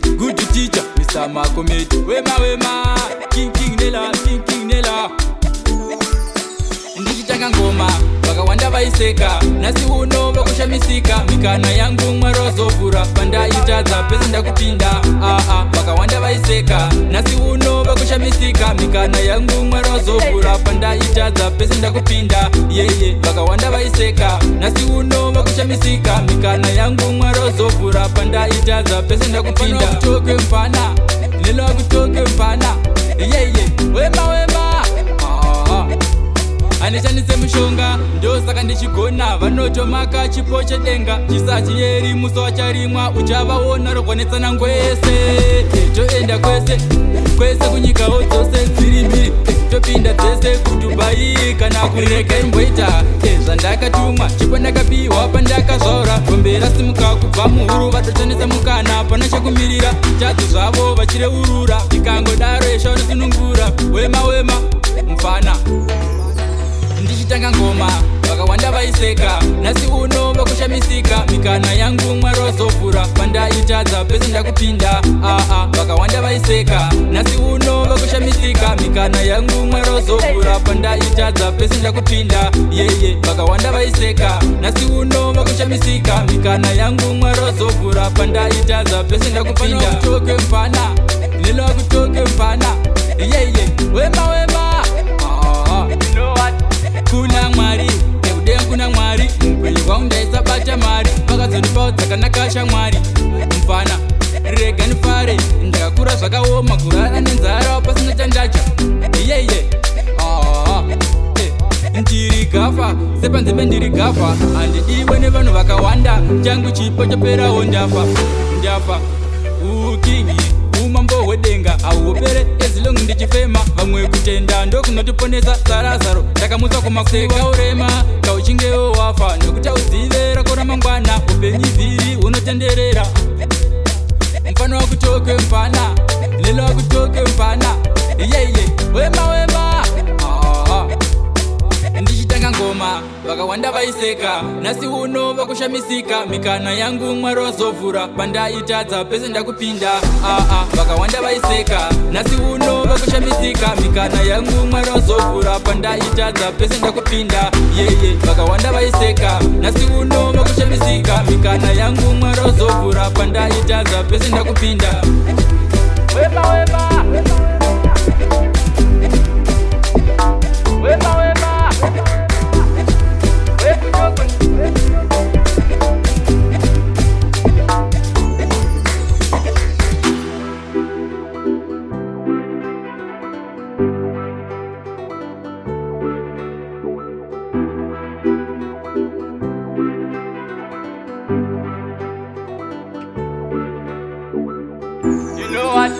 Makomet, good teacher, Mr. Makomet. Wema, King Nela. Ndichitanga ngoma, vakawanda vaiseka, nasi uno vakushamisika. Mikana yangu mwarozovhura, pandaitadza pese ndakupinda. Vakawanda vaiseka, nasi uno vakushamisika. Mikana yangu mwarozovhura, pandaitadza pese ndakupinda. Vakawanda vaiseka, nasi uno vakushamisika. Mikana yangu mwarozovhura, pandaitadza pese ndakupinda. Kutoke mpana, nilo kutoke mpana. Wema. Anishanise mushonga, ndo saka ndichigona. Vanotomaka chipo chedenga, chisati yeri muso wacharimwa. Uchavaona rogonetsana ngwese, toenda kwese kunyikawo dzose dziri mbiri. Topinda dzese kuDubai kana kurega imboita zvandakatumwa. Chipo ndakapiwa pandakazvaura, gombe rasimuka kubva muhuru. Vatochanisa mukana pana chekumirira, chadzo zvavo vachireurura. Ikangodaro yeshaonosunungura. Wema mfana. Ndichitanga ngoma, vakawanda vaiseka, nasi uno vakushamisika. Mikana yangu mwarozovhura, pandaitadza pese ndakupinda. Vakawanda vaiseka, nasi uno vakushamisika. Mikana yangu mwarozovhura, pandaitadza pese ndakupinda. Vakawanda vaiseka, nasi uno vakushamisika. Mikana yangu mwarozovhura, pandaitadza pese ndakupinda. Kutoke mpana, nilo kutoke mpana. Wema. Kuna mwari, ekudenga kuna mwari. Mpenyu wangu ndaisabata mari, vakazondipawo dzakanaka shamwari. Mfana, rega ndifare, ndakakura zvakaoma. Kurara nenzara pasina chandacha. Ndiri gafa, sepanzembe ndiri gafa. Handidiwe nevanhu vakawanda, changu chipo chaperawo ndafa. Ukingi umambo hwedenga auopere ezilongu ndichifema. Vamwe kutenda ndokunotiponesa Lazaro. Ndakamutswa kumakuseka urema, kauchingewo wafa. Nokuti auzive rako ramangwana, upenyu vhiri unotenderera. Mfano wakutoke mpana, lelo wakutoke mpana. Wema. Ndichitanga ngoma, vakawanda vaiseka, nasi uno vakushamisika. Mikana yangu mwarozovhura, pandaitadza pese ndakupinda. Vakawanda vaiseka, nasi uno vakushamisika. Mikana yangu mwarozovhura, pandaitadza pese ndakupinda. Vakawanda vaiseka, nasi uno vakushamisika. Mikana yangu mwarozovhura, pandaitadza pese ndakupinda. Wema. You know what?